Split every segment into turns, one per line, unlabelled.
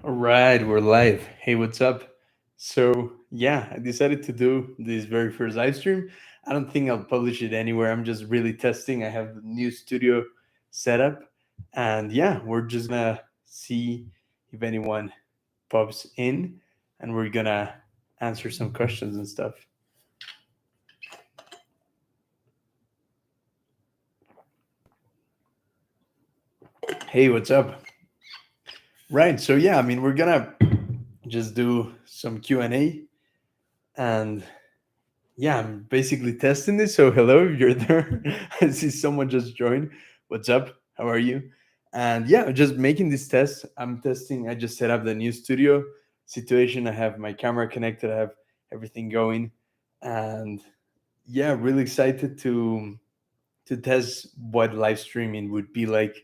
All right, we're live. Hey, what's up? So, yeah, I decided to do this very first live stream. I don't think I'll publish it anywhere. I'm just really testing. I have the new studio set up. And yeah, we're just gonna see if anyone pops in and we're gonna answer some questions and stuff. Hey, what's up? Right. So, yeah, I mean, we're gonna just do some Q&A and yeah, I'm basically testing this. So hello, if you're there. I see someone just joined. What's up? How are you? And yeah, I'm just making this test. I'm testing. I just set up the new studio situation. I have my camera connected. I have everything going, and yeah, really excited to test what live streaming would be like.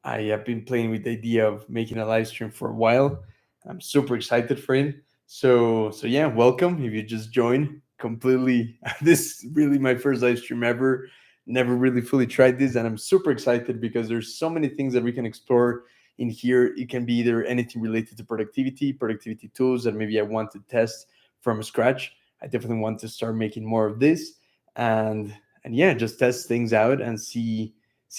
I have been playing with the idea of making a live stream for a while. I'm super excited for it. So yeah, welcome. If you just joined, completely this is really my first live stream ever. Never really fully tried this, and I'm super excited because there's so many things that we can explore in here. It can be either anything related to productivity tools that maybe I want to test from scratch. I definitely want to start making more of this, and and yeah, just test things out and see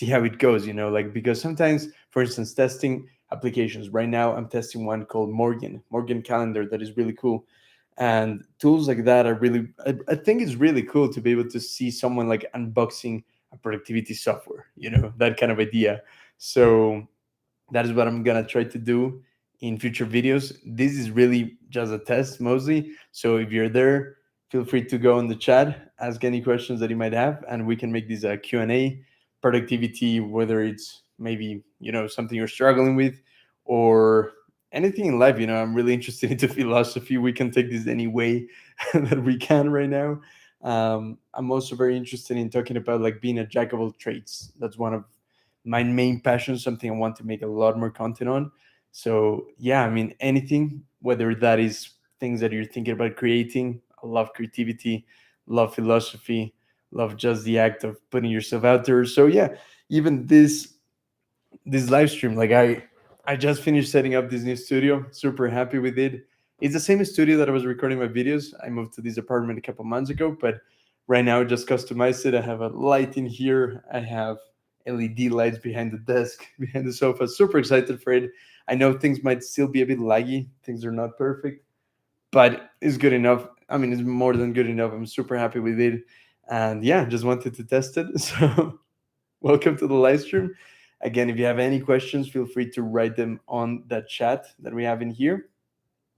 how it goes, like because sometimes, for instance, testing applications. Right now I'm testing one called Morgan Calendar that is really cool. And tools like that are really I think it's really cool to be able to see someone like unboxing a productivity software, that kind of idea. So that is what I'm gonna try to do in future videos. This is really just a test mostly. So if you're there, feel free to go in the chat, ask any questions that you might have, and we can make this a Q&A. Productivity, whether it's maybe something you're struggling with, or anything in life. I'm really interested into philosophy. We can take this any way that we can right now. I'm also very interested in talking about like being a jack of all trades. That's one of my main passion, something I want to make a lot more content on. So yeah, I mean anything, whether that is things that you're thinking about creating. I love creativity, love philosophy, love just the act of putting yourself out there. So yeah, even this live stream, like I just finished setting up this new studio, super happy with it. It's the same studio that I was recording my videos. I moved to this apartment a couple months ago, but right now I just customized it. I have a light in here, I have LED lights behind the desk, behind the sofa. Super excited for it. I know things might still be a bit laggy, things are not perfect, but it's good enough. I mean, it's more than good enough. I'm super happy with it. And yeah, just wanted to test it. So welcome to the live stream. Again, if you have any questions, feel free to write them on the chat that we have in here.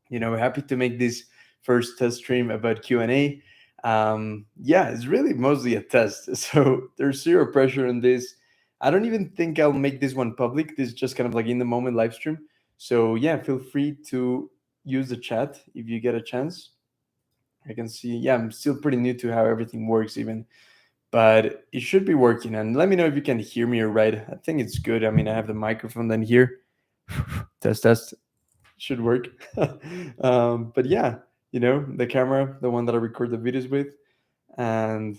We're happy to make this first test stream about Q&A. Yeah, it's really mostly a test. So there's zero pressure on this. I don't even think I'll make this one public. This is just kind of like in the moment live stream. So yeah, feel free to use the chat if you get a chance. I can see, yeah, I'm still pretty new to how everything works, even, but it should be working. And let me know if you can hear me all right. I think it's good. I mean, I have the microphone then here. Test should work. But yeah, the camera, the one that I record the videos with, and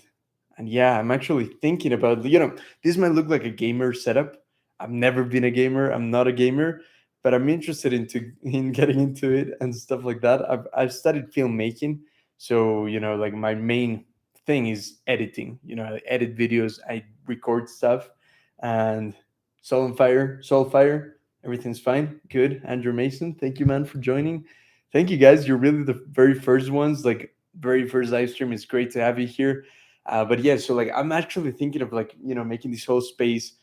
and yeah, I'm actually thinking about, this might look like a gamer setup. I've never been a gamer. I'm not a gamer, but I'm interested in getting into it and stuff like that. I've studied filmmaking, so like my main thing is editing. I edit videos, I record stuff, and Soulfire, everything's fine, good. Andrew Mason, thank you, man, for joining. Thank you, guys. You're really the very first ones, like very first live stream. It's great to have you here. But yeah, so like I'm actually thinking of like making this whole space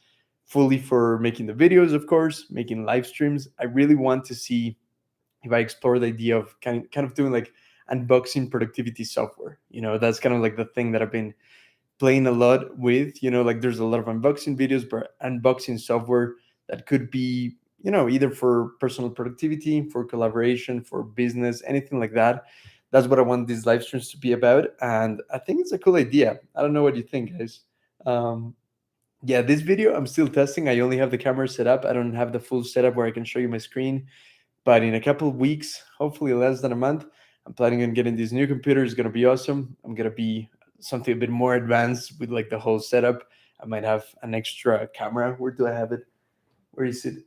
fully for making the videos, of course, making live streams. I really want to see if I explore the idea of kind of doing like unboxing productivity software. That's kind of like the thing that I've been playing a lot with. Like there's a lot of unboxing videos, but unboxing software that could be either for personal productivity, for collaboration, for business, anything like that. That's what I want these live streams to be about, and I think it's a cool idea. I don't know what you think, guys. um yeah, this video I'm still testing. I only have the camera set up. I don't have the full setup where I can show you my screen, but in a couple of weeks, hopefully less than a month, I'm planning on getting this new computer. It's gonna be awesome. I'm gonna be something a bit more advanced with like the whole setup. I might have an extra camera. Where do I have it? Where is it?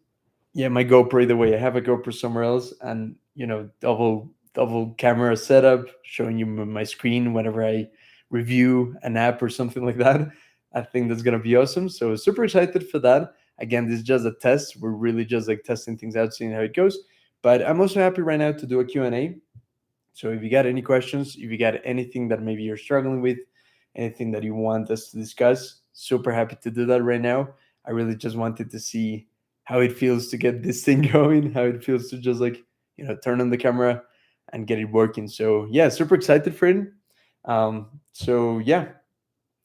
Yeah, my GoPro either way. I have a GoPro somewhere else, and double camera setup showing you my screen whenever I review an app or something like that. I think that's gonna be awesome. So super excited for that. Again, this is just a test. We're really just like testing things out, seeing how it goes. But I'm also happy right now to do a Q&A. So if you got any questions, if you got anything that maybe you're struggling with, anything that you want us to discuss, super happy to do that right now. I really just wanted to see how it feels to get this thing going, how it feels to just like, turn on the camera and get it working. So yeah, super excited for it. So yeah,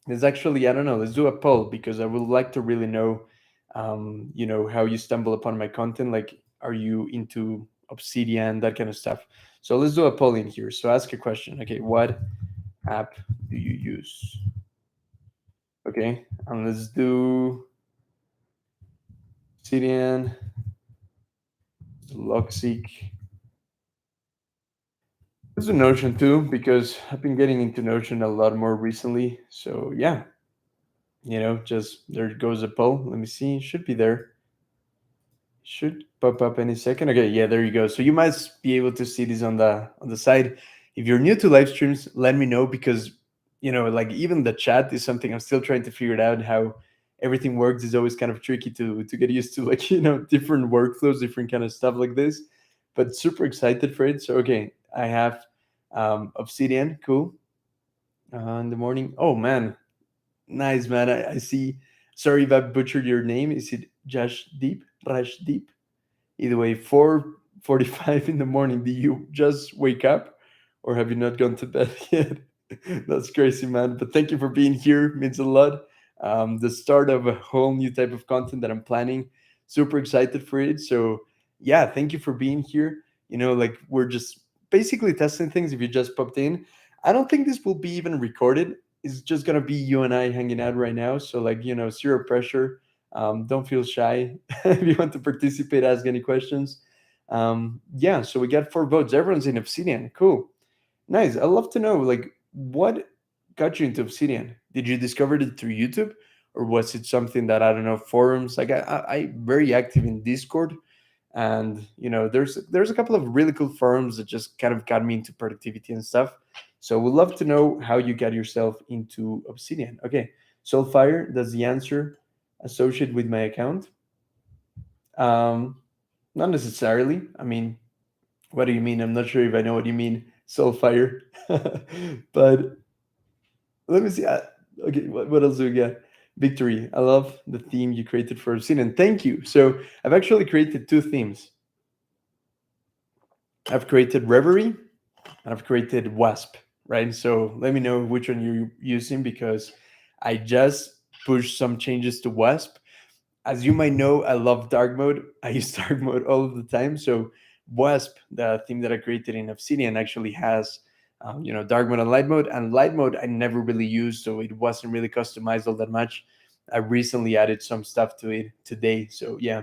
there's actually, I don't know, let's do a poll because I would like to really know, how you stumble upon my content. Like, are you into Obsidian, that kind of stuff? So let's do a poll in here. So ask a question. Okay, what app do you use? Okay, and let's do Obsidian, Logseek. Let's do Notion too because I've been getting into Notion a lot more recently. So yeah, just there goes a poll. Let me see. It should be there. Should pop up any second. Okay, yeah, there you go. So you might be able to see this on the side. If you're new to live streams, let me know because like even the chat is something I'm still trying to figure it out how everything works. Is always kind of tricky to get used to, like different workflows, different kind of stuff like this. But super excited for it. So okay, I have Obsidian, cool. In the morning. Oh man, nice man. I see. Sorry if I butchered your name. Is it Jashdeep? Rashdeep? Either way, 4:45 in the morning. Do you just wake up, or have you not gone to bed yet? That's crazy, man. But thank you for being here. Means a lot. The start of a whole new type of content that I'm planning. Super excited for it. So yeah, thank you for being here. Like we're just basically testing things. If you just popped in, I don't think this will be even recorded. It's just gonna be you and I hanging out right now. So like zero pressure. Don't feel shy if you want to participate, ask any questions. Yeah, so we got 4 votes. Everyone's in Obsidian. Cool. Nice. I'd love to know, like, what got you into Obsidian? Did you discover it through YouTube? Or was it something that, I don't know, forums? Like, I very active in Discord. And, there's a couple of really cool forums that just kind of got me into productivity and stuff. So we'd love to know how you got yourself into Obsidian. Okay. Soulfire, that's the answer associated with my account. Um, Not necessarily. I mean, what do you mean? I'm not sure if I know what you mean. Soulfire, but let me see. Okay, what else do we got? Victory. I love the theme you created for Obsidian. Thank you. So I've actually created 2 themes. I've created Reverie and I've created Wasp. Right. So let me know which one you're using because I just pushed some changes to Wasp. As you might know, I love dark mode. I use dark mode all of the time. So Wasp, the theme that I created in Obsidian, actually has dark mode and light mode. And light mode I never really used, so it wasn't really customized all that much. I recently added some stuff to it today. So yeah,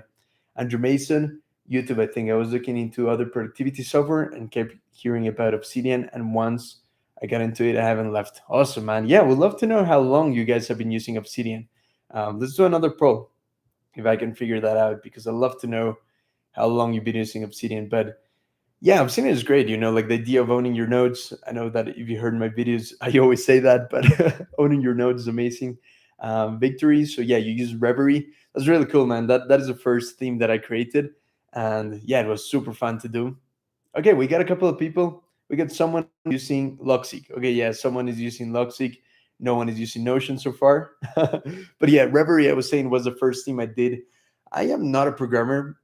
Andrew Mason, YouTube. I think I was looking into other productivity software and kept hearing about Obsidian. And once I got into it, I haven't left. Awesome, man. Yeah, we'd love to know how long you guys have been using Obsidian. Let's do another poll if I can figure that out because I'd love to know how long you've been using Obsidian. But yeah, Obsidian is great. Like the idea of owning your nodes. I know that if you heard my videos, I always say that, but owning your nodes is amazing. Victory. So yeah, you use Reverie. That's really cool, man. That is the first theme that I created, and yeah, it was super fun to do. Okay, we got a couple of people. We got someone using Logseek. Okay, yeah, someone is using Logseek. No one is using Notion so far. But yeah, Reverie, I was saying, was the first theme I did. I am not a programmer,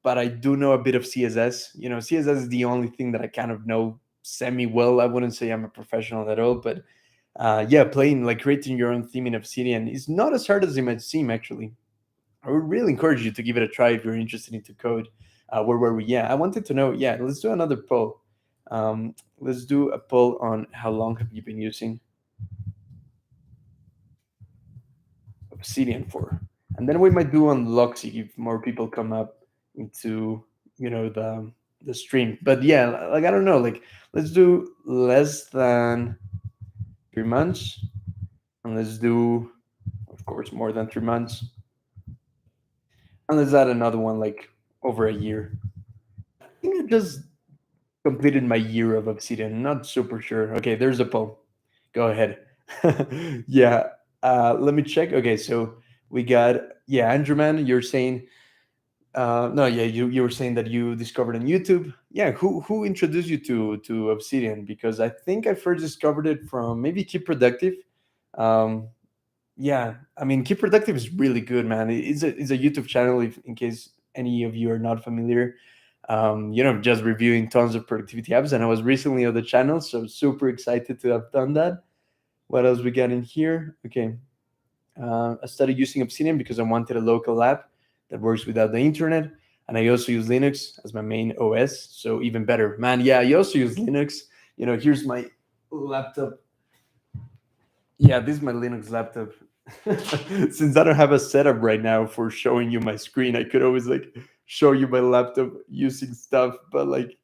but I do know a bit of CSS. CSS is the only thing that I kind of know semi well. I wouldn't say I'm a professional at all, but yeah, playing like creating your own theme in Obsidian is not as hard as it might seem, actually. I would really encourage you to give it a try if you're interested into code. Where were we? Yeah, I wanted to know. Yeah, let's do another poll. Let's do a poll on how long have you been using Obsidian for, and then we might do on Luxy if more people come up into the stream. But yeah, like I don't know, like let's do less than 3 months, and let's do, of course, more than 3 months, and let's add another one like over a year. I think I just completed my year of Obsidian. Not super sure. Okay, there's a poll. Go ahead. Yeah. Let me check. Okay, so we got, yeah, Andrew Man, you're saying no, yeah, you were saying that you discovered on YouTube. Yeah, who introduced you to Obsidian? Because I think I first discovered it from maybe Keep Productive. Um, yeah, I mean, Keep Productive is really good, man. It's a YouTube channel. If in case any of you are not familiar, just reviewing tons of productivity apps. And I was recently on the channel, so super excited to have done that. What else we got in here? Okay, I started using Obsidian because I wanted a local app that works without the internet. And I also use Linux as my main OS. So even better. Man, yeah, I also use Linux. Here's my laptop. Yeah, this is my Linux laptop. Since I don't have a setup right now for showing you my screen, I could always like show you my laptop using stuff. But like,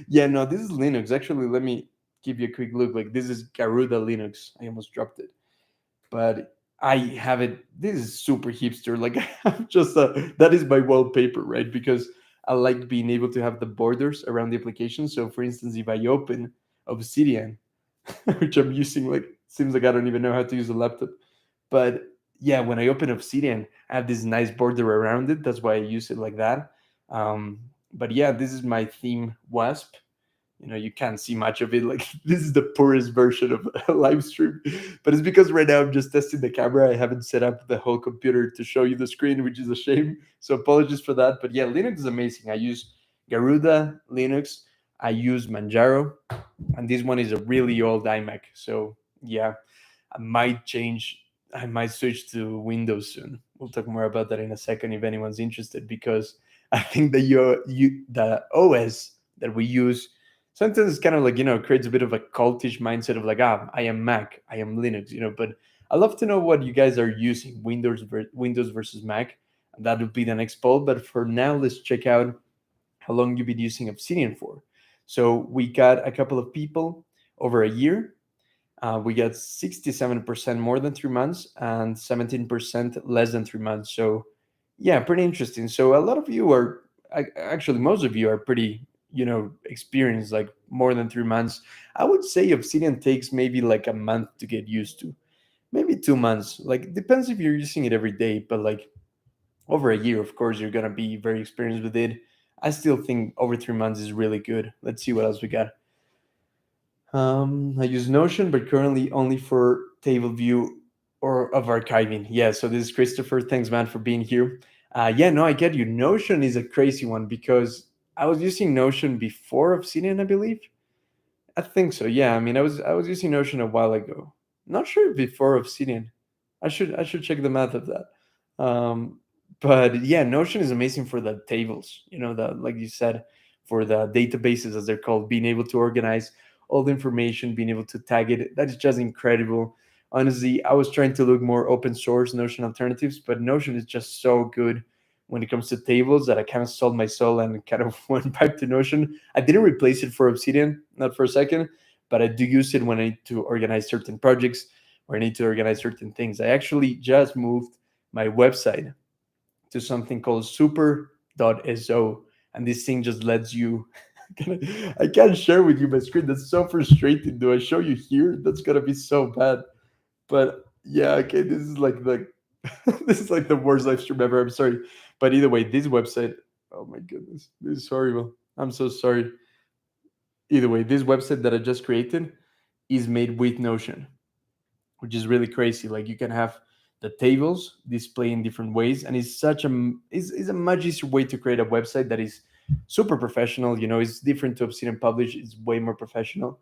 yeah, no, this is Linux. Actually, let me give you a quick look. Like, this is Garuda Linux. I almost dropped it, but I have it. This is super hipster. Like I'm just that is my wallpaper, right? Because I like being able to have the borders around the application. So, for instance, if I open Obsidian, which I'm using, like seems like I don't even know how to use a laptop, but yeah, when I open Obsidian, I have this nice border around it. That's why I use it like that. But yeah, this is my theme Wasp. You can't see much of it. Like this is the poorest version of a live stream, but it's because right now I'm just testing the camera. I haven't set up the whole computer to show you the screen, which is a shame, so apologies for that. But yeah, Linux is amazing. I use Garuda Linux, I use Manjaro, and this one is a really old iMac. So yeah, I might change. I might switch to Windows soon. We'll talk more about that in a second if anyone's interested, because I think that the OS that we use sometimes it's kind of like creates a bit of a cultish mindset of like, I am Mac, I am Linux, but I love to know what you guys are using, Windows versus Mac. That would be the next poll, but for now let's check out how long you've been using Obsidian for. So we got a couple of people over a year. We got 67% more than 3 months and 17% less than 3 months. So yeah, pretty interesting. So a lot of you are, actually most of you are pretty experienced, like more than 3 months. I would say Obsidian takes maybe like a month to get used to, maybe 2 months. Like depends if you're using it every day, but like over a year, of course, you're gonna be very experienced with it. I still think over 3 months is really good. Let's see what else we got. I use Notion, but currently only for table view or of archiving. Yeah, so this is Christopher. Thanks, man, for being here. Yeah, no, I get you. Notion is a crazy one because I was using Notion before Obsidian, I believe. I think so. Yeah, I mean, I was using Notion a while ago. Not sure if before Obsidian. I should check the math of that. But yeah, Notion is amazing for the tables. The like you said, for the databases as they're called, being able to organize all the information, being able to tag it. That is just incredible. Honestly, I was trying to look more open source Notion alternatives, but Notion is just so good when it comes to tables that I kind of sold my soul and kind of went back to Notion. I didn't replace it for Obsidian, not for a second, but I do use it when I need to organize certain projects or I need to organize certain things. I actually just moved my website to something called super.so, and this thing just lets you I can't share with you my screen. That's so frustrating. Do I show you here? That's gonna be so bad. But yeah, okay, this is like the this is like the worst live stream ever. I'm sorry. But either way, this website, oh my goodness, this is horrible. I'm so sorry. Either way, this website that I just created is made with Notion, which is really crazy. Like you can have the tables display in different ways, and it's such a much easier way to create a website that is super professional. It's different to Obsidian Publish. It's way more professional.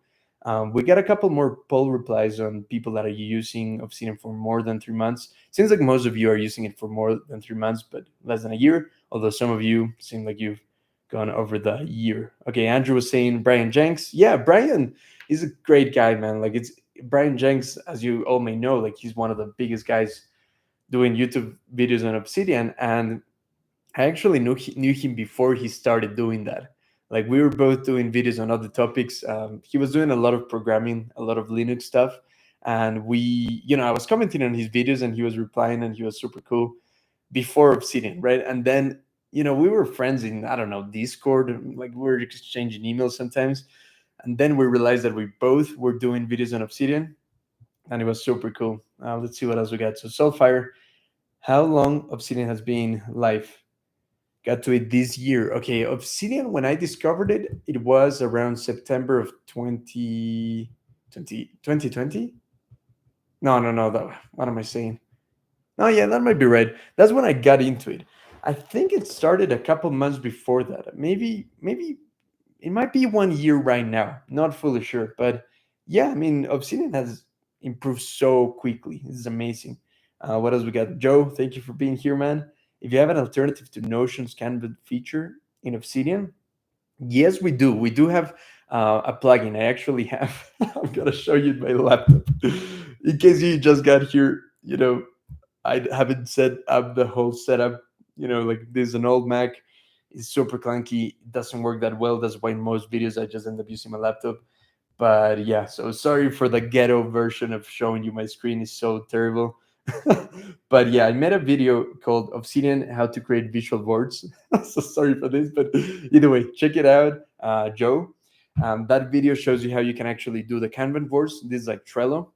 We got a couple more poll replies on people that are using Obsidian for more than 3 months. Seems like most of you are using it for more than 3 months, but less than a year. Although some of you seem like you've gone over the year. Okay, Andrew was saying Brian Jenks. Yeah, Brian is a great guy, man. Like it's Brian Jenks, as you all may know, like he's one of the biggest guys doing YouTube videos on Obsidian, and I actually knew him before he started doing that. Like we were both doing videos on other topics. He was doing a lot of programming, a lot of Linux stuff, and I was commenting on his videos, and he was replying, and he was super cool before Obsidian, right? And then we were friends in, I don't know, Discord, like we were exchanging emails sometimes, and then we realized that we both were doing videos on Obsidian, and it was super cool. Let's see what else we got. So Soulfire, how long Obsidian has been live? Got to it this year. Okay, Obsidian, when I discovered it, it was around September of 2020. No, no, no. What am I saying? Oh, yeah, that might be right. That's when I got into it. I think it started a couple months before that. Maybe it might be 1 year right now. Not fully sure, but yeah, I mean, Obsidian has improved so quickly. This is amazing. What else we got? Joe, thank you for being here, man. If you have an alternative to Notion's Canva feature in Obsidian, yes, we do. We do have a plugin. I actually have. I'm gonna show you my laptop in case you just got here. I haven't set up the whole setup. Like this is an old Mac. It's super clunky. It doesn't work that well. That's why in most videos I just end up using my laptop. But yeah, so sorry for the ghetto version of showing you my screen. Is so terrible. But yeah, I made a video called Obsidian How to Create Visual Boards. So sorry for this, but either way, check it out, Joe. That video shows you how you can actually do the Kanban boards. This is like Trello.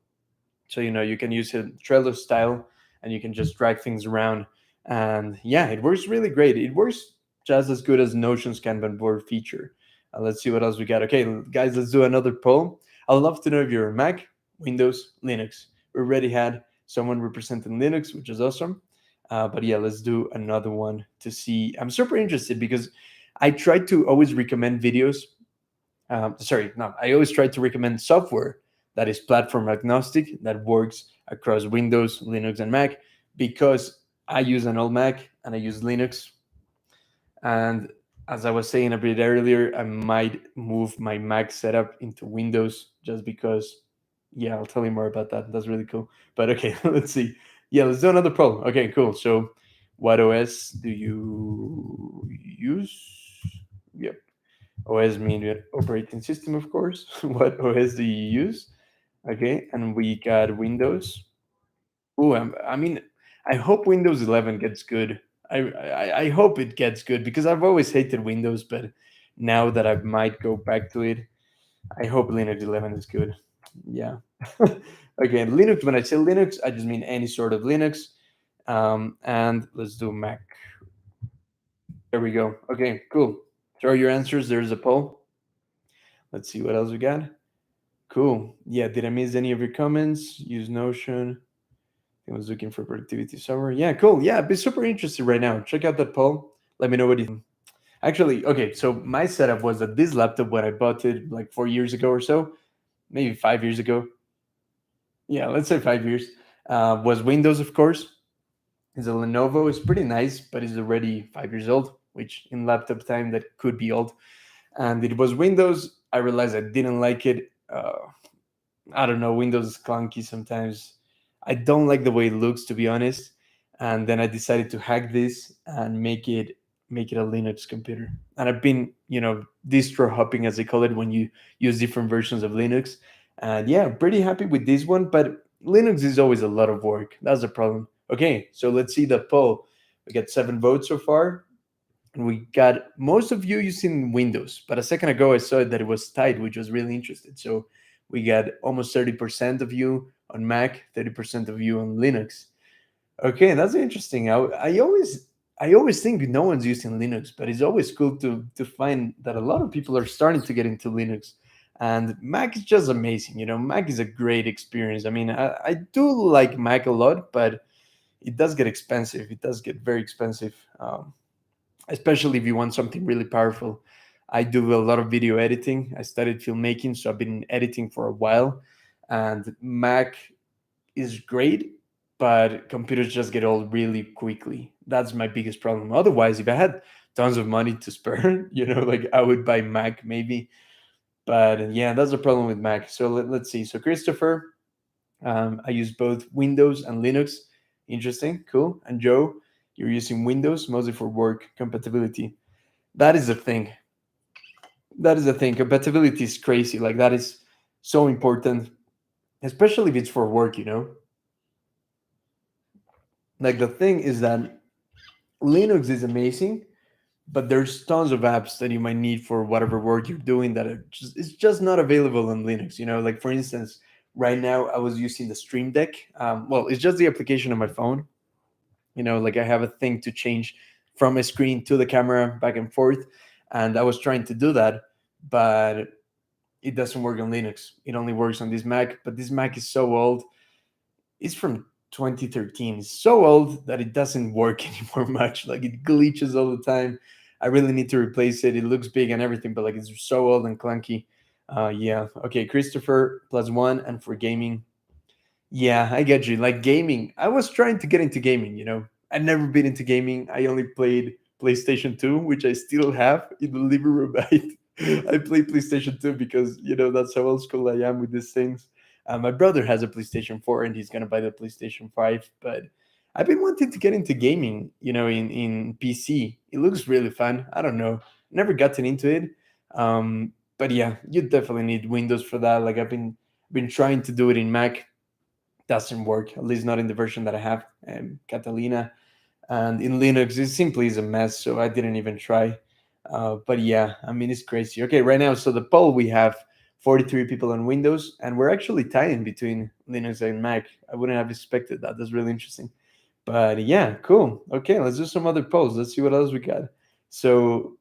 So you can use a Trello style, and you can just drag things around. And yeah, it works really great. It works just as good as Notion's Kanban board feature. Let's see what else we got. Okay, guys, let's do another poll. I'd love to know if you're Mac, Windows, Linux. We already had someone representing Linux, which is awesome. But yeah, let's do another one to see. I'm super interested because I try to always recommend videos. Sorry, no, I always try to recommend software that is platform agnostic, that works across Windows, Linux, and Mac, because I use an old Mac and I use Linux. And as I was saying a bit earlier, I might move my Mac setup into Windows just because, yeah, I'll tell you more about that. That's really cool. But okay, let's see. Yeah, let's do another poll. Okay, cool. So, what OS do you use? Yep. OS mean operating system, of course. What OS do you use? Okay, and we got Windows. Oh, I mean, I hope Windows 11 gets good. I hope it gets good because I've always hated Windows, but now that I might go back to it, I hope Linux 11 is good. Yeah. Again, Linux. When I say Linux, I just mean any sort of Linux. And let's do Mac. There we go. Okay, cool. Throw your answers. There's a poll. Let's see what else we got. Cool. Yeah. Did I miss any of your comments? Use Notion. I was looking for productivity software. Yeah, cool. Yeah, be super interested right now. Check out that poll. Let me know what you think. Actually, okay, so my setup was that this laptop, when I bought it like 4 years ago or so, maybe 5 years ago. Yeah, let's say 5 years. Was Windows, of course. It's a Lenovo. It's pretty nice, but it's already 5 years old, which in laptop time that could be old. And it was Windows. I realized I didn't like it. I don't know, Windows is clunky sometimes. I don't like the way it looks, to be honest. And then I decided to hack this and make it a Linux computer. And I've been, distro hopping as they call it when you use different versions of Linux. And yeah, pretty happy with this one, but Linux is always a lot of work. That's the problem. Okay, so let's see the poll. We got 7 votes so far. And we got most of you using Windows, but a second ago I saw that it was tied, which was really interesting. So we got almost 30% of you on Mac, 30% of you on Linux. Okay, that's interesting. I always think no one's using Linux, but it's always cool to find that a lot of people are starting to get into Linux. And Mac is just amazing. Mac is a great experience. I mean, I do like Mac a lot, but it does get expensive. It does get very expensive. Especially if you want something really powerful. I do a lot of video editing. I studied filmmaking, so I've been editing for a while. And Mac is great, but computers just get old really quickly. That's my biggest problem. Otherwise, if I had tons of money to spare, like I would buy Mac maybe. But yeah, that's the problem with Mac. So let's see. So Christopher, I use both Windows and Linux. Interesting, cool. And Joe, you're using Windows mostly for work compatibility. That is the thing. That is the thing. Compatibility is crazy. Like that is so important, especially if it's for work. Like the thing is that Linux is amazing, but there's tons of apps that you might need for whatever work you're doing that are just it's just not available on Linux. Like for instance, right now I was using the Stream Deck. Well, it's just the application on my phone. Like I have a thing to change from a screen to the camera back and forth, and I was trying to do that, but it doesn't work on Linux. It only works on this Mac, but this Mac is so old. It's from 2013. It's so old that it doesn't work anymore much. Like it glitches all the time. I really need to replace it. It looks big and everything, but like it's so old and clunky. Yeah. Okay, Christopher +1, and for gaming, yeah, I get you. Like gaming, I was trying to get into gaming. I've never been into gaming. I only played PlayStation 2, which I still have in the living room. I play PlayStation 2 because, that's how old school I am with these things. My brother has a PlayStation 4 and he's going to buy the PlayStation 5. But I've been wanting to get into gaming, in PC. It looks really fun. I don't know. Never gotten into it. But yeah, you definitely need Windows for that. Like I've been trying to do it in Mac, doesn't work, at least not in the version that I have, Catalina. And in Linux, it simply is a mess, so I didn't even try. But yeah, I mean, it's crazy. Okay, right now, so the poll, we have 43 people on Windows, and we're actually tying between Linux and Mac. I wouldn't have expected that. That's really interesting. But yeah, cool. Okay, let's do some other polls. Let's see what else we got. So,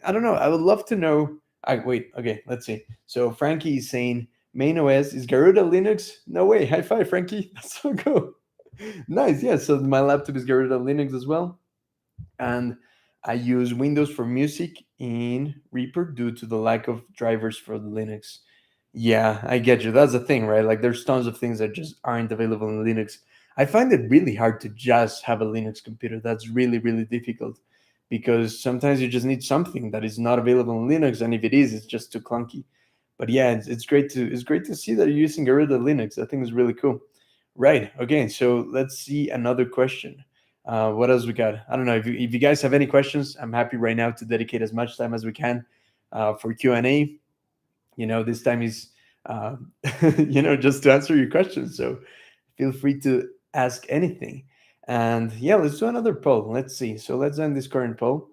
I don't know. I would love to know. Wait, okay, let's see. So, Frankie is saying main OS is Garuda Linux. No way. High five, Frankie. That's so cool. Nice. Yeah. So, my laptop is Garuda Linux as well. And I use Windows for music in Reaper due to the lack of drivers for Linux. Yeah, I get you. That's the thing, right? Like there's tons of things that just aren't available in Linux. I find it really hard to just have a Linux computer. That's really, really difficult because sometimes you just need something that is not available in Linux, and if it is, it's just too clunky. But yeah, it's great to see that you're using Garuda Linux. I think it's really cool. Right. Okay. So let's see another question. What else we got? I don't know if you guys have any questions. I'm happy right now to dedicate as much time as we can for Q&A. This time is uh, just to answer your questions. So feel free to ask anything. And yeah, let's do another poll. Let's see. So let's end this current poll,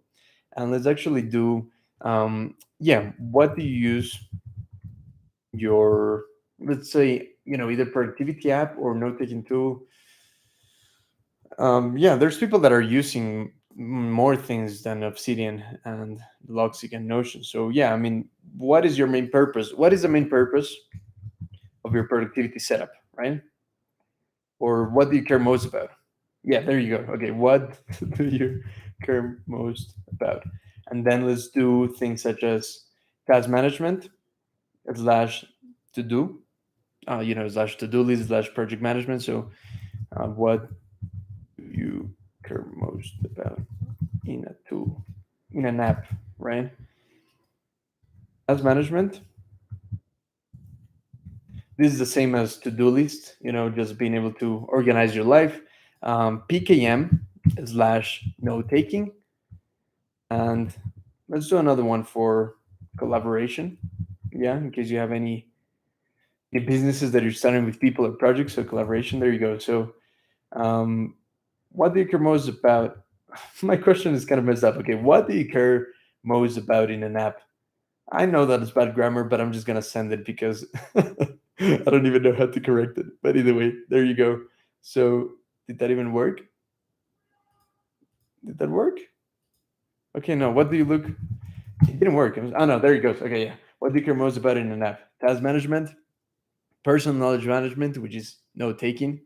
and let's actually do yeah, what do you use your, let's say, either productivity app or note-taking tool. Yeah, there's people that are using more things than Obsidian and Logseq and Notion. So yeah, I mean, what is your main purpose? What is the main purpose of your productivity setup, right? Or what do you care most about? Yeah, there you go. Okay, what do you care most about? And then let's do things such as task management slash to do, slash to do list slash project management. So, what do you care most about in a tool, in an app, right? Task management. This is the same as to do list, just being able to organize your life. PKM slash note taking. And let's do another one for collaboration. Yeah, in case you have any businesses that you're starting with people or projects. So collaboration, there you go. So what do you care most about? My question is kind of messed up. Okay, what do you care most about in an app? I know that it's bad grammar, but I'm just gonna send it because I don't even know how to correct it. But either way, there you go. So did that even work? Did that work? Okay, no. What do you look? It didn't work. Oh no, there it goes. Okay, yeah. What do you care most about in an app? Task management, personal knowledge management, which is note taking,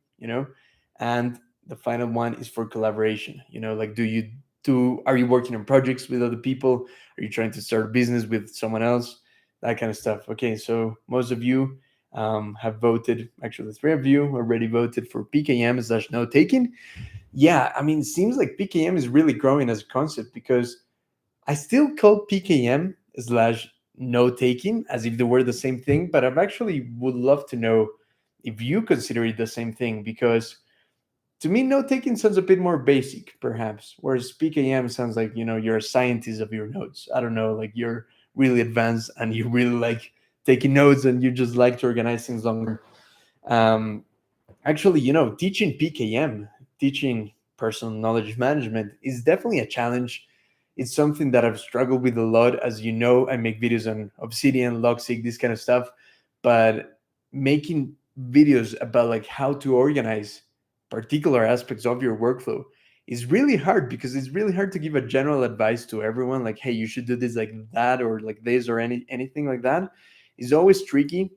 and the final one is for collaboration. Like are you working on projects with other people? Are you trying to start a business with someone else? That kind of stuff. Okay, so most of you have voted. Actually, three of you already voted for PKM slash note taking. Yeah, I mean, it seems like PKM is really growing as a concept because I still call PKM slash note taking as if they were the same thing, but I've actually would love to know if you consider it the same thing because to me, note taking sounds a bit more basic, perhaps, whereas PKM sounds like you're a scientist of your notes. I don't know, like you're really advanced and you really like taking notes and you just like to organize things longer. Um, Actually, teaching PKM, teaching personal knowledge management is definitely a challenge It's something that I've struggled with a lot. As you know, I make videos on Obsidian, Logseq, this kind of stuff, but making videos about like how to organize particular aspects of your workflow is really hard, because it's really hard to give a general advice to everyone like, hey, you should do this like that, or like this, or anything like that. Is always tricky,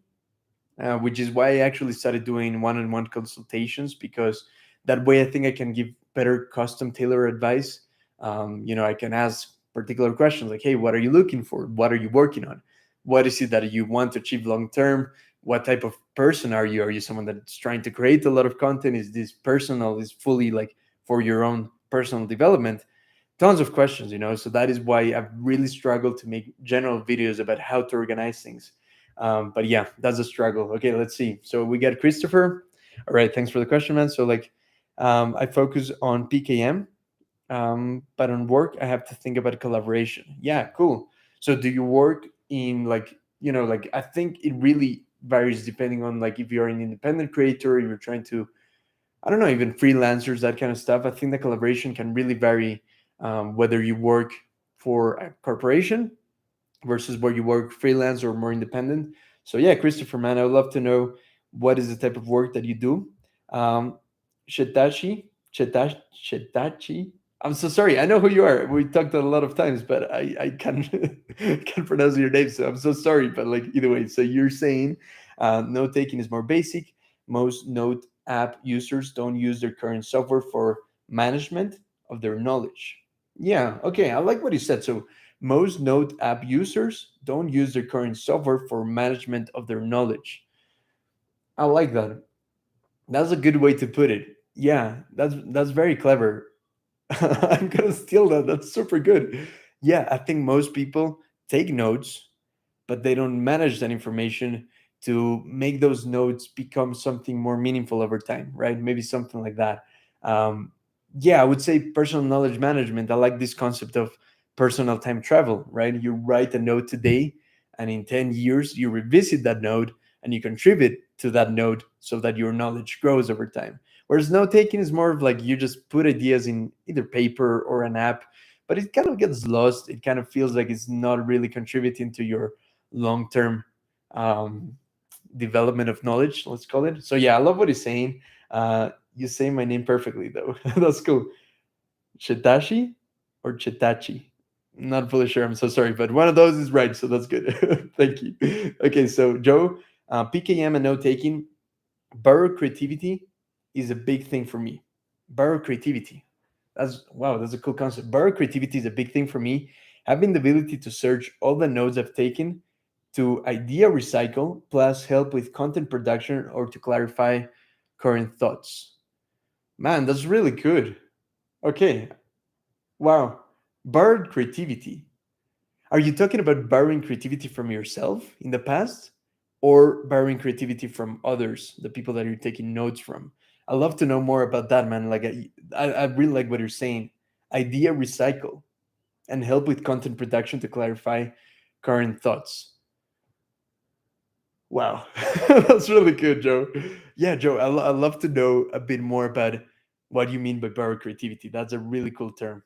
which is why I actually started doing one-on-one consultations, because that way I think I can give better custom tailor advice. I can ask particular questions like, hey, what are you looking for? What are you working on? What is it that you want to achieve long term? What type of person are you? Are you someone that's trying to create a lot of content? Is this personal? Is fully like for your own personal development? Tons of questions, so that is why I've really struggled to make general videos about how to organize things. But yeah, that's a struggle. Okay, let's see. So we got Christopher. All right, thanks for the question, man. So like, I focus on PKM, but on work I have to think about collaboration. Yeah, cool. So do you work in like, like, I think it really varies depending on like if you're an independent creator, you're trying to, I don't know, even freelancers, that kind of stuff. I think the collaboration can really vary, whether you work for a corporation versus where you work freelance or more independent. So yeah, Christopher, man, I would love to know what is the type of work that you do. Um, Shitachi. I'm so sorry. I know who you are. We talked a lot of times, but I can't can't pronounce your name, so I'm so sorry. But like either way, so you're saying note taking is more basic. Most note app users don't use their current software for management of their knowledge. Yeah, okay. I like what you said. So most Note app users don't use their current software for management of their knowledge. I like that. That's a good way to put it. Yeah, that's very clever. I'm gonna steal that. That's super good. Yeah, I think most people take notes, but they don't manage that information to make those notes become something more meaningful over time, right? Maybe something like that. Um, yeah, I would say personal knowledge management. I like this concept of personal time travel, right? You write a note today, and in 10 years, you revisit that note and you contribute to that note so that your knowledge grows over time. Whereas note taking is more of like you just put ideas in either paper or an app, but it kind of gets lost. It kind of feels like it's not really contributing to your long term um, development of knowledge, let's call it. So yeah, I love what he's saying. You say my name perfectly though. That's cool. Chitashi or Chitachi? Not fully sure. I'm so sorry, but one of those is right, so that's good. Thank you. Okay, so Joe, PKM and note taking, borrow creativity is a big thing for me. Borrow creativity. That's wow, that's a cool concept. Borrow creativity is a big thing for me. Having the ability to search all the notes I've taken to idea recycle, plus help with content production or to clarify current thoughts. Man, that's really good. Okay, wow. Borrowed creativity. Are you talking about borrowing creativity from yourself in the past, or borrowing creativity from others, the people that you're taking notes from? I love to know more about that, man. Like, I really like what you're saying. Idea recycle and help with content production to clarify current thoughts. Wow, that's really good, Joe. Yeah, Joe, I love to know a bit more about what you mean by borrowed creativity. That's a really cool term.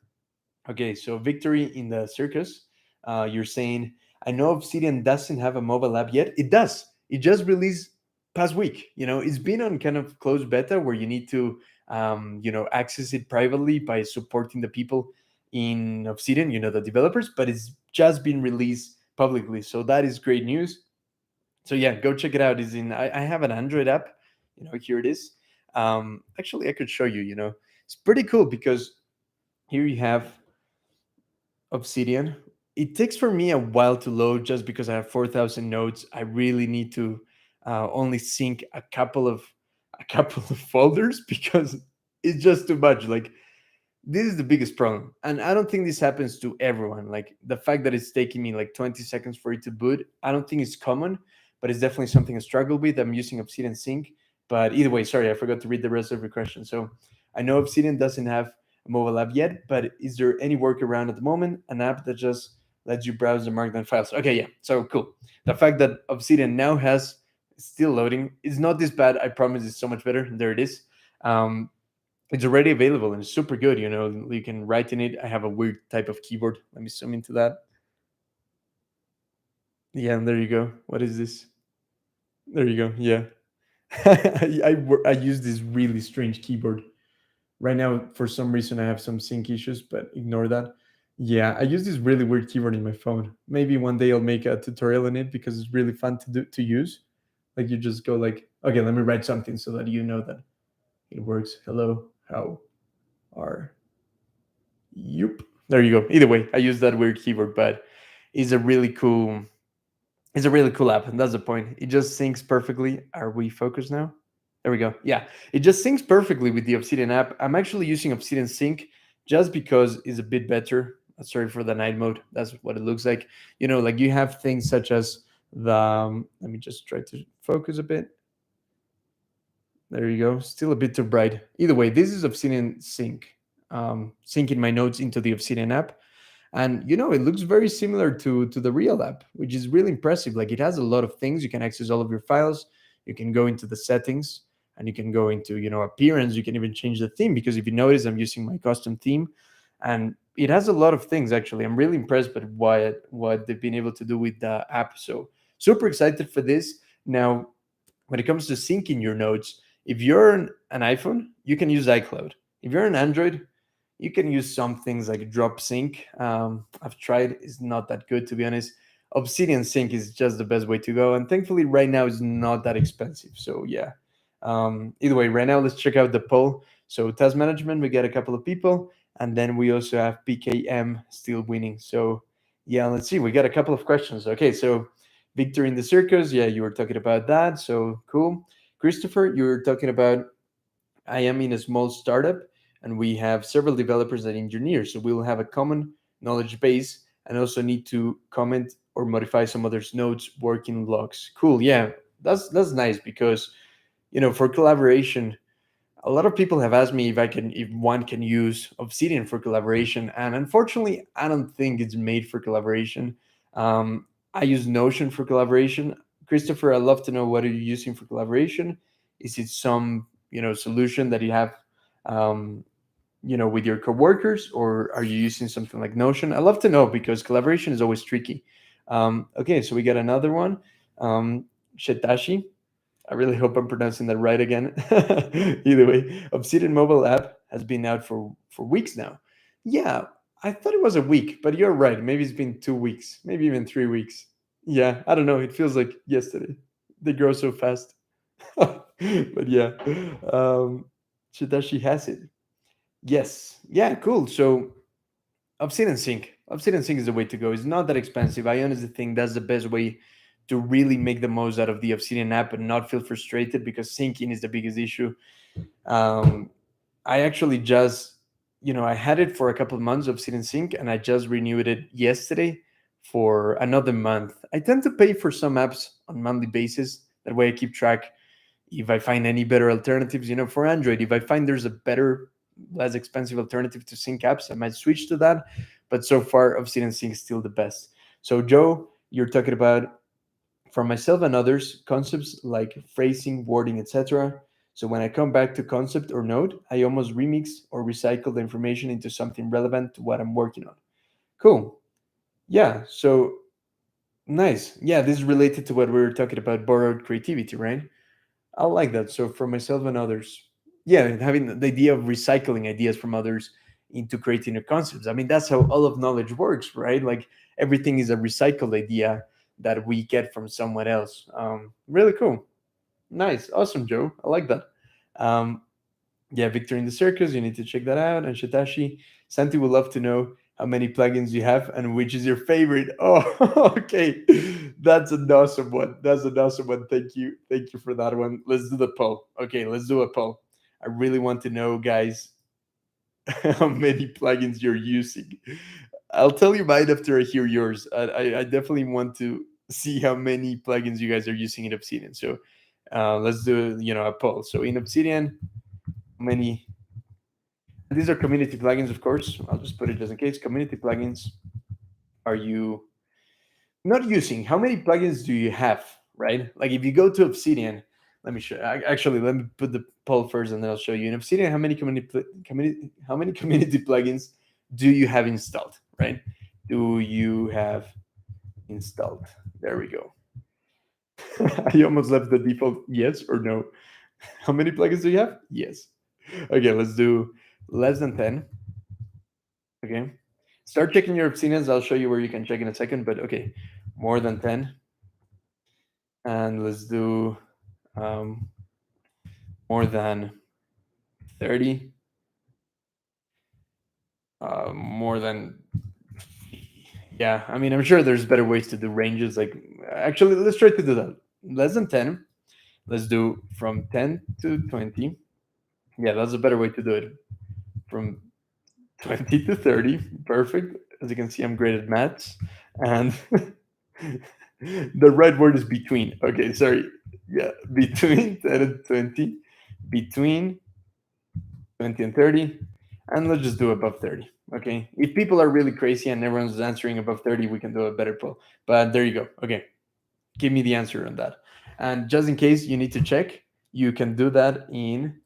Okay, so victory in the circus. You're saying, I know Obsidian doesn't have a mobile app yet. It does. It just released past week. It's been on kind of closed beta where you need to, access it privately by supporting the people in Obsidian, the developers, but it's just been released publicly. So that is great news. So yeah, go check it out. Is in I have an Android app. Here it is. Actually, I could show you. It's pretty cool because here you have Obsidian. It takes for me a while to load just because I have 4,000 nodes. I really need to only sync a couple of folders because it's just too much. Like this is the biggest problem, and I don't think this happens to everyone. Like the fact that it's taking me like 20 seconds for it to boot, I don't think it's common, but it's definitely something I struggle with. I'm using Obsidian Sync, but either way, sorry, I forgot to read the rest of your question. So I know Obsidian doesn't have a mobile app yet, but is there any workaround at the moment? An app that just lets you browse the Markdown files? Okay, yeah, so cool. The fact that Obsidian now has still loading is not this bad. I promise it's so much better. There it is. Um, It's already available and it's super good. You can write in it. I have a weird type of keyboard. Let me zoom into that. Yeah, and there you go. What is this? There you go. Yeah. I use this really strange keyboard. Right now, for some reason, I have some sync issues, but ignore that. Yeah, I use this really weird keyboard in my phone. Maybe one day I'll make a tutorial on it because it's really fun to use. Like you just go like, okay, let me write something so that you know that it works. Hello, how are you? There you go. Either way, I use that weird keyboard, but it's a really cool it's a really cool app, and that's the point. It just syncs perfectly. Are we focused now? There we go. Yeah, it just syncs perfectly with the Obsidian app. I'm actually using Obsidian Sync just because it's a bit better. Sorry for the night mode. That's what it looks like. Like you have things such as the. Let me just try to focus a bit. There you go. Still a bit too bright. Either way, this is Obsidian Sync. Syncing my notes into the Obsidian app, and it looks very similar to the real app, which is really impressive. Like it has a lot of things. You can access all of your files. You can go into the settings, and you can go into appearance. You can even change the theme, because if you notice, I'm using my custom theme, and it has a lot of things. Actually, I'm really impressed by what they've been able to do with the app. So super excited for this. Now, when it comes to syncing your notes, if you're an iPhone, you can use iCloud. If you're an Android, you can use some things like Drop Sync. I've tried; it's not that good, to be honest. Obsidian Sync is just the best way to go, and thankfully, right now it's not that expensive. So yeah. Either way, right now let's check out the poll. So task management, we got a couple of people, and then we also have PKM still winning. So yeah, let's see. We got a couple of questions. Okay, so Victor in the circus, yeah, you were talking about that. So cool. Christopher, you were talking about I am in a small startup and we have several developers and engineers. So we'll have a common knowledge base and also need to comment or modify some others' notes, working logs. Cool. Yeah, that's nice because for collaboration, a lot of people have asked me if one can use Obsidian for collaboration, and unfortunately, I don't think it's made for collaboration. I use Notion for collaboration. Christopher, I'd love to know, what are you using for collaboration? Is it some solution that you have um, with your coworkers, or are you using something like Notion? I'd love to know because collaboration is always tricky. Okay, so we got another one. Shetashi, I really hope I'm pronouncing that right again. Either way, Obsidian mobile app has been out for weeks now. Yeah, I thought it was a week, but you're right. Maybe it's been 2 weeks, maybe even 3 weeks. Yeah, I don't know. It feels like yesterday. They grow so fast. But yeah, Shitashi has it. Yes. Yeah, cool. So Obsidian Sync. Obsidian Sync is the way to go. It's not that expensive. I honestly think that's the best way to really make the most out of the Obsidian app and not feel frustrated, because syncing is the biggest issue. Um, I actually just, I had it for a couple of months, Obsidian Sync, and I just renewed it yesterday for another month. I tend to pay for some apps on monthly basis. That way I keep track if I find any better alternatives. For Android, if I find there's a better, less expensive alternative to sync apps, I might switch to that. But so far, Obsidian Sync is still the best. So Joe, you're talking about, for myself and others, concepts like phrasing, wording, etc. So when I come back to concept or node, I almost remix or recycle the information into something relevant to what I'm working on. Cool. Yeah. So nice. Yeah, this is related to what we were talking about, borrowed creativity, right? I like that. So for myself and others, yeah, and having the idea of recycling ideas from others into creating new concepts. I mean, that's how all of knowledge works, right? Like everything is a recycled idea that we get from someone else. Really cool. Nice. Awesome, Joe. I like that. Um, yeah, Victor in the Circus, you need to check that out. And Shitashi, Santi would love to know how many plugins you have and which is your favorite. Oh, okay. That's an awesome one. That's an awesome one. Thank you. Thank you for that one. Let's do the poll. Okay, let's do a poll. I really want to know, guys, how many plugins you're using. I'll tell you mine after I hear yours. I definitely want to see how many plugins you guys are using in Obsidian. So let's do a poll. So in Obsidian, how many? These are community plugins, of course. I'll just put it just in case. Community plugins are you not using? How many plugins do you have? Right? Like if you go to Obsidian, let me show. Actually, let me put the poll first, and then I'll show you. In Obsidian, how many community plugins do you have installed? Right? Do you have installed? There we go. I almost left the default yes or no. How many plugins do you have? Yes. Okay, let's do less than 10. Okay. Start checking your Obsidians. I'll show you where you can check in a second, but okay, more than 10. And let's do more than 30. More than, yeah, I mean, I'm sure there's better ways to do ranges. Like, actually, let's try to do that. Less than 10. Let's do from 10 to 20. Yeah, that's a better way to do it. From 20 to 30. Perfect. As you can see, I'm great at maths. And the right word is between. Okay, sorry. Yeah, between 10 and 20. Between 20 and 30. And let's just do above 30. Okay. If people are really crazy and everyone's answering above 30, we can do a better poll. But there you go. Okay. Give me the answer on that. And just in case you need to check, you can do that in,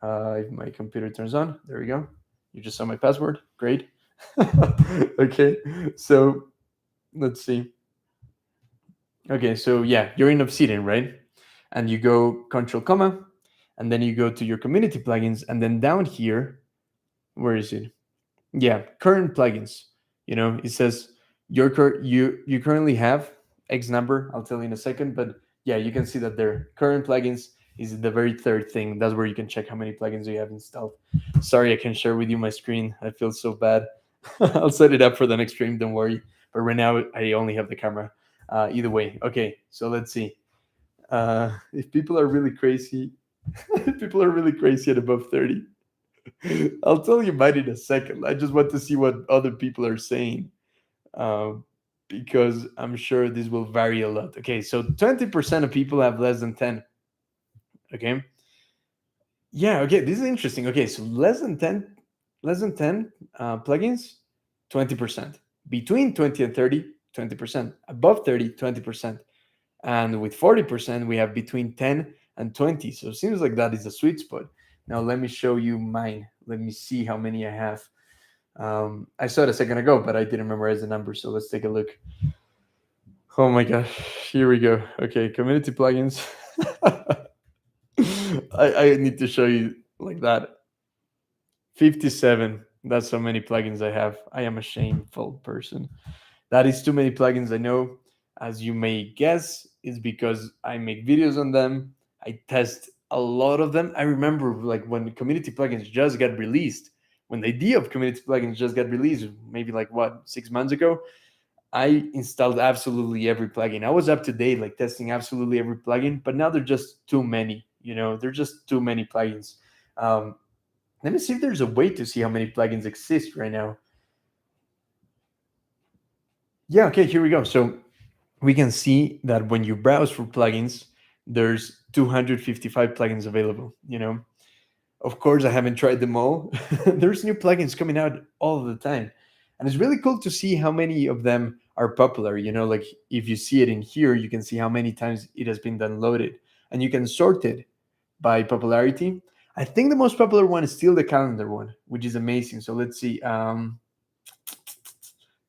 if my computer turns on, there we go. You just saw my password. Great. Okay. So let's see. Okay. So yeah, you're in Obsidian, right? And you go Control comma, and then you go to your community plugins, and then down here, where is it? Yeah, current plugins. You know, it says you currently have X number. I'll tell you in a second, but yeah, you can see that their current plugins is the very third thing. That's where you can check how many plugins you have installed. Sorry, I can share with you my screen. I feel so bad. I'll set it up for the next stream. Don't worry. But right now, I only have the camera. Either way, okay. So let's see. If people are really crazy, people are really crazy at above 30. I'll tell you mine in a second. I just want to see what other people are saying, um, because I'm sure this will vary a lot. Okay, so 20% of people have less than 10. Okay. Yeah, okay, this is interesting. Okay, so less than 10 plugins, 20%. Between 20 and 30, 20%. Above 30, 20%. And with 40%, we have between 10 and 20. So it seems like that is a sweet spot. Now, let me show you mine. Let me see how many I have. I saw it a second ago, but I didn't memorize the number. So let's take a look. Oh my gosh. Here we go. Okay, community plugins. I need to show you like that. 57. That's how many plugins I have. I am a shameful person. That is too many plugins, I know. As you may guess, it's because I make videos on them. I test a lot of them. I remember like when community plugins just got released, when the idea of community plugins just got released, maybe like what, 6 months ago, I installed absolutely every plugin. I was up to date, like testing absolutely every plugin, but now they're just too many, they're just too many plugins. Let me see if there's a way to see how many plugins exist right now. Yeah, okay, here we go. So we can see that when you browse for plugins, there's 255 plugins available, Of course, I haven't tried them all. There's new plugins coming out all the time. And it's really cool to see how many of them are popular. Like if you see it in here, you can see how many times it has been downloaded. And you can sort it by popularity. I think the most popular one is still the calendar one, which is amazing. So let's see.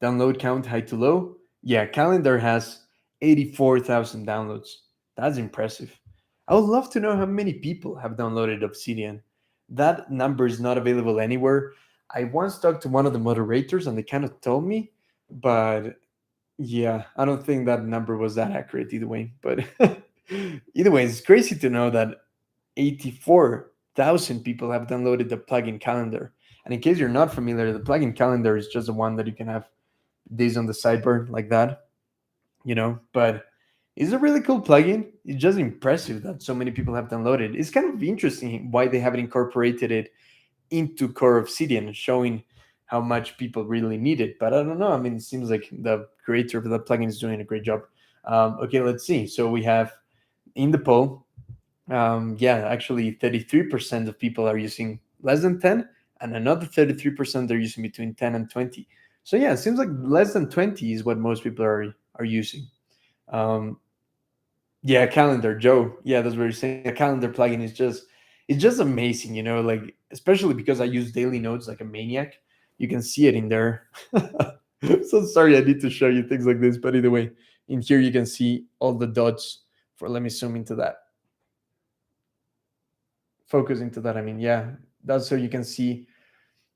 Download count high to low. Yeah, calendar has 84,000 downloads. That's impressive. I would love to know how many people have downloaded Obsidian. That number is not available anywhere. I once talked to one of the moderators and they kind of told me, but yeah, I don't think that number was that accurate either way. But either way, it's crazy to know that 84,000 people have downloaded the plugin calendar. And in case you're not familiar, the plugin calendar is just the one that you can have days on the sidebar like that, but it's a really cool plugin. It's just impressive that so many people have downloaded. It's kind of interesting why they haven't incorporated it into Core Obsidian, showing how much people really need it. But I don't know. I mean, it seems like the creator of the plugin is doing a great job. Okay, let's see. So we have in the poll, actually 33% of people are using less than 10, and another 33% are using between 10 and 20. So yeah, it seems like less than 20 is what most people are using. Yeah, calendar, Joe. Yeah, that's what you're saying. A calendar plugin is just it's just amazing, you know, like especially because I use daily notes like a maniac. You can see it in there. So sorry, I need to show you things like this, but either way, in here you can see all the dots for let me zoom into that. Focus into that. I mean, yeah, that's so you can see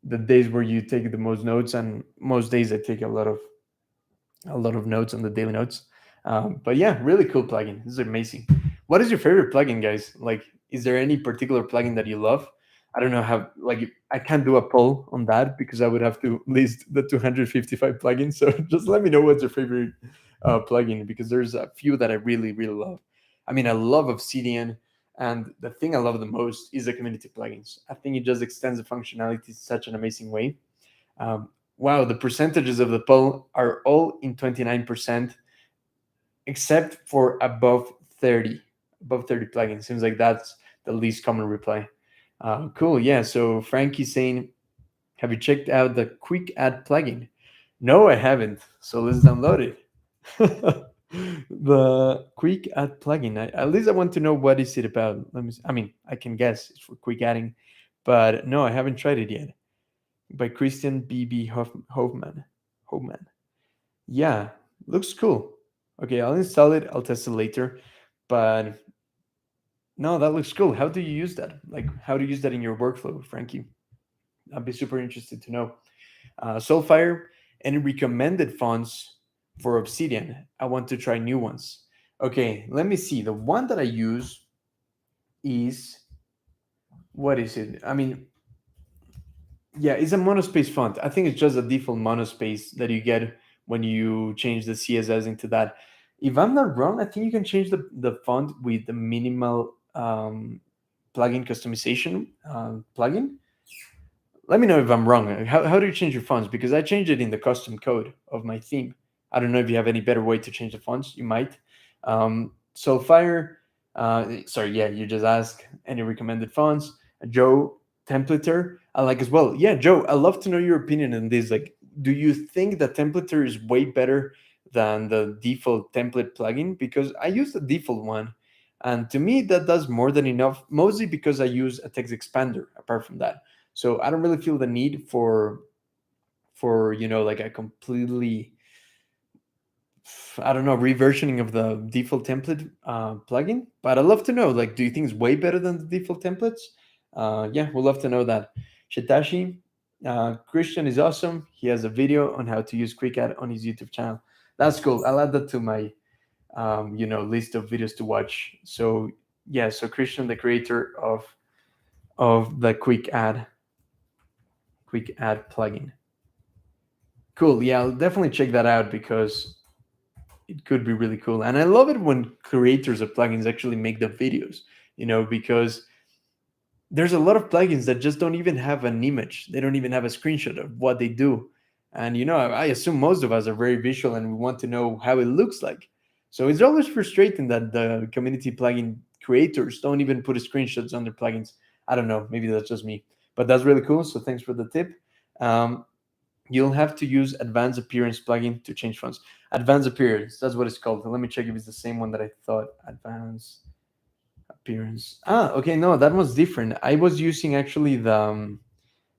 the days where you take the most notes, and most days I take a lot of notes on the daily notes. But yeah, really cool plugin. This is amazing. What is your favorite plugin, guys? Like, is there any particular plugin that you love? I don't know how. Like, I can't do a poll on that because I would have to list the 255 plugins. So just let me know what's your favorite plugin because there's a few that I really really love. I mean, I love Obsidian, and the thing I love the most is the community plugins. I think it just extends the functionality in such an amazing way. um, wow, the percentages of the poll are all in 29%, except for above 30. Above 30 plugins. Seems like that's the least common reply. Cool. Yeah. So Frankie's saying, have you checked out the Quick Add plugin? No, I haven't. So let's download it. The Quick Add plugin. At least I want to know what is it about. Let me. I mean, I can guess it's for quick adding, but no, I haven't tried it yet. By Christian B.B. Hofman. Hofman. Yeah, looks cool. Okay, I'll install it. I'll test it later. But no, that looks cool. How do you use that? Like, how do you use that in your workflow, Frankie? I'd be super interested to know. Soulfire, any recommended fonts for Obsidian? I want to try new ones. Okay, let me see. The one that I use is what is it? I mean, yeah, it's a monospace font. I think it's just a default monospace that you get when you change the CSS into that. If I'm not wrong, I think you can change the font with the minimal plugin customization plugin. Let me know if I'm wrong. How do you change your fonts? Because I changed it in the custom code of my theme. I don't know if you have any better way to change the fonts. You might. Soulfire, sorry, yeah, you just ask any recommended fonts. Joe Templater, I like as well. Yeah, Joe, I love to know your opinion on this. Like, do you think that Templater is way better than the default template plugin? Because I use the default one, and to me that does more than enough. Mostly because I use a text expander. Apart from that, so I don't really feel the need for like a completely I don't know reversioning of the default template plugin. But I'd love to know, like, do you think it's way better than the default templates? Yeah, we'll love to know that. Shitashi, Christian is awesome. He has a video on how to use QuickAdd on his YouTube channel. That's cool. I'll add that to my list of videos to watch. So yeah, so Christian, the creator of the quick add plugin. Cool. Yeah, I'll definitely check that out because it could be really cool. And I love it when creators of plugins actually make the videos, because there's a lot of plugins that just don't even have an image. They don't even have a screenshot of what they do. And I assume most of us are very visual and we want to know how it looks like. So it's always frustrating that the community plugin creators don't even put screenshots on their plugins. I don't know, maybe that's just me, but that's really cool. So thanks for the tip. Um, you'll have to use Advanced Appearance plugin to change fonts. Advanced Appearance, that's what it's called. Let me check if it's the same one that I thought. Advanced Appearance. Okay, no, that was different. I was using actually the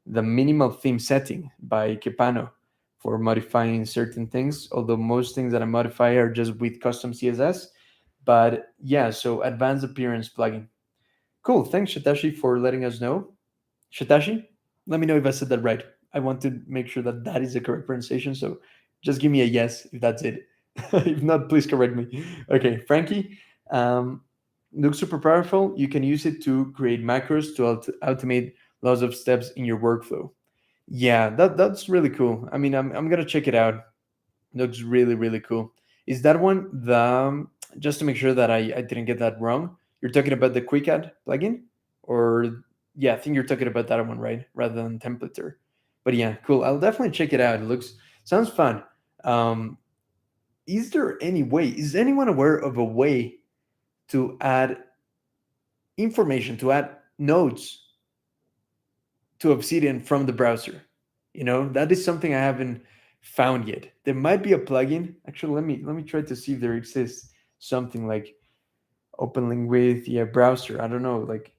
minimal theme setting by Kepano for modifying certain things, although most things that I modify are just with custom CSS. But yeah, so Advanced Appearance plugin. Cool. Thanks, Shitashi, for letting us know. Shitashi, let me know if I said that right. I want to make sure that that is the correct pronunciation. So just give me a yes if that's it. If not, please correct me. Okay, Frankie, um, looks super powerful. You can use it to create macros to automate lots of steps in your workflow. Yeah, that's really cool. I mean, I'm gonna check it out. Looks really really cool. Is that one the just to make sure that I didn't get that wrong? You're talking about the Quick Add plugin, or yeah, I think you're talking about that one, right? Rather than Templater. But yeah, cool. I'll definitely check it out. It looks sounds fun. Um, is there any way? Is anyone aware of a way to add information, to add nodes to Obsidian from the browser? That is something I haven't found yet. There might be a plugin. Actually, let me try to see if there exists something like. Open link with, yeah, browser. I don't know. Like,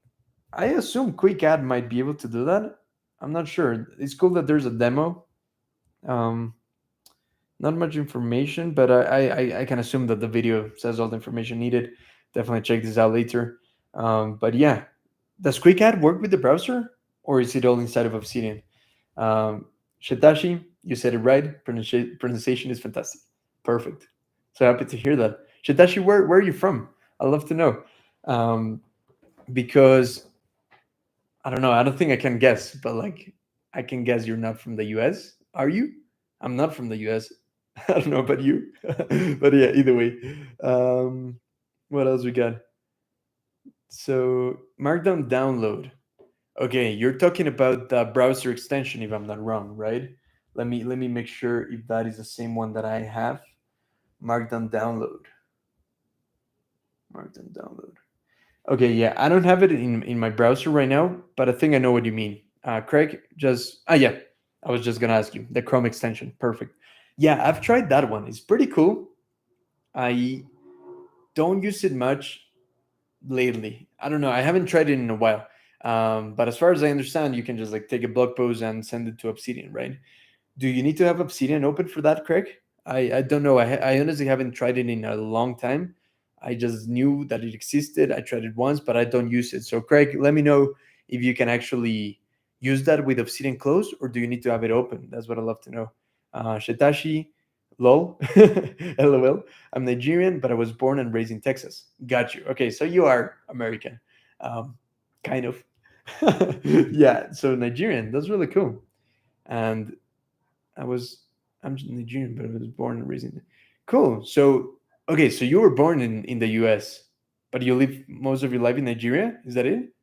I assume Quick Add might be able to do that. I'm not sure. It's cool that there's a demo. Um, Not much information, but I can assume that the video says all the information needed. Definitely check this out later. But yeah, does Quick Add work with the browser, or is it all inside of Obsidian? Um, Shitashi, you said it right. Pronunciation is fantastic. Perfect. So happy to hear that. Shitashi, where are you from? I'd love to know. Um, because I don't know. I don't think I can guess, but like I can guess you're not from the US. Are you? I'm not from the US. I don't know about you. But yeah, either way. What else we got? So Markdown download. Okay, you're talking about the browser extension, if I'm not wrong, right? Let me make sure if that is the same one that I have. Markdown download. Markdown download. Okay, yeah, I don't have it in my browser right now, but I think I know what you mean. Craig, just yeah, I was just gonna ask you the Chrome extension. Perfect. Yeah, I've tried that one. It's pretty cool. I don't use it much lately. I don't know. I haven't tried it in a while. But as far as I understand, you can just like take a blog post and send it to Obsidian, right? Do you need to have Obsidian open for that, Craig? I don't know. I honestly haven't tried it in a long time. I just knew that it existed. I tried it once, but I don't use it. So, Craig, let me know if you can actually use that with Obsidian closed, or do you need to have it open? That's what I'd love to know. Shitashi, lol, lol. I'm Nigerian, but I was born and raised in Texas. Got you. Okay, so you are American, um, kind of. Yeah. So Nigerian. That's really cool. And I was I'm Nigerian, but I was born and raised in. Cool. So okay, so you were born in the U.S., but you live most of your life in Nigeria. Is that it?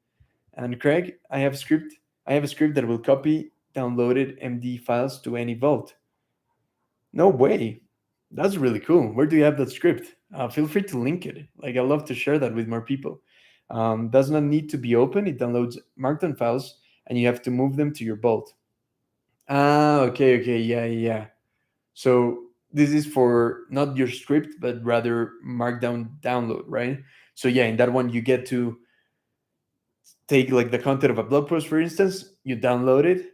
And Craig, I have a script. I have a script that will copy downloaded MD files to any vault. No way. That's really cool. Where do you have that script? Feel free to link it. Like I love to share that with more people. Does not need to be open. It downloads Markdown files, and you have to move them to your vault. Ah, okay, okay, yeah, yeah, yeah. So this is for not your script, but rather Markdown download, right? So yeah, in that one you get to take like the content of a blog post, for instance, you download it,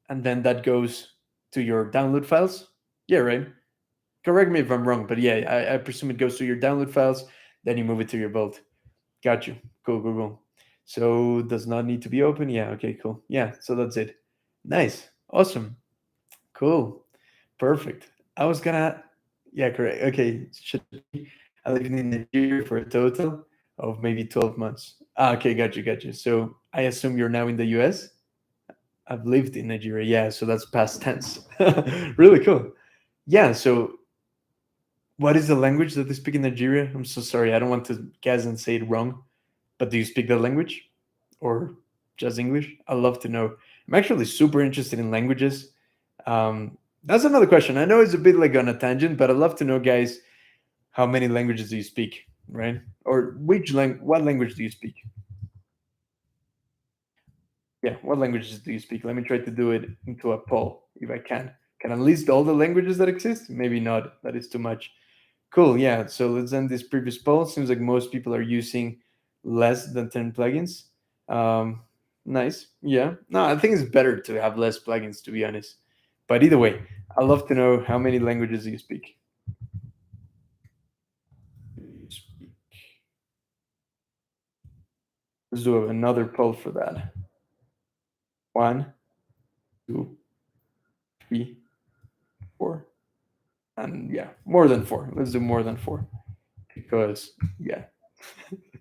and then that goes to your download files. Yeah, right. Correct me if I'm wrong, but yeah, I presume it goes to your download files, then you move it to your vault. Got you. Cool, cool, cool. So does not need to be open. Yeah, okay, cool. Yeah, so that's it. Nice. Awesome. Cool. Perfect. I was gonna, yeah, correct. Okay, should I lived in Nigeria for a total of maybe 12 months. Ah, okay, got you. So I assume you're now in the US. I've lived in Nigeria. Yeah, so that's past tense. Really cool. Yeah, so what is the language that they speak in Nigeria? I'm so sorry. I don't want to guess and say it wrong, but do you speak that language or just English? I'd love to know. I'm actually super interested in languages. That's another question. I know it's a bit like on a tangent, but I'd love to know, guys, how many languages do you speak, right? Or what language do you speak? Yeah, what languages do you speak? Let me try to do it into a poll if I can. Can I list all the languages that exist? Maybe not. That is too much. Cool. Yeah. So let's end this previous poll. Seems like most people are using less than 10 plugins. Um, nice. Yeah. No, I think it's better to have less plugins, to be honest. But either way, I'd love to know how many languages you speak. Let's do another poll for that. One, two, three, four, and yeah, more than four. Let's do more than four because yeah,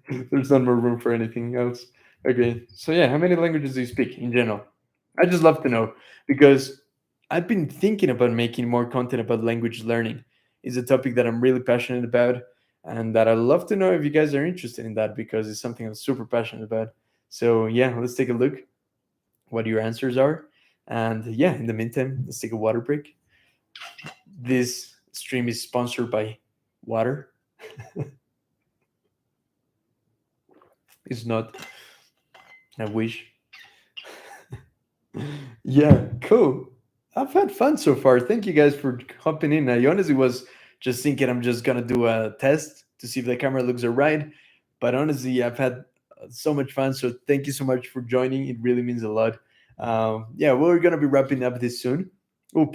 there's not more room for anything else. Okay, so yeah, how many languages do you speak in general? I just love to know because I've been thinking about making more content about language learning. It's a topic that I'm really passionate about, and that I love to know if you guys are interested in that because it's something I'm super passionate about. So yeah, let's take a look what your answers are, and yeah, in the meantime, let's take a water break. This stream is sponsored by water. It's not. I wish. Yeah, cool. I've had fun so far. Thank you guys for hopping in. I honestly was just thinking I'm just gonna do a test to see if the camera looks alright, But honestly, I've had so much fun. So thank you so much for joining. It really means a lot. Yeah, we're gonna be wrapping up this soon. Oops.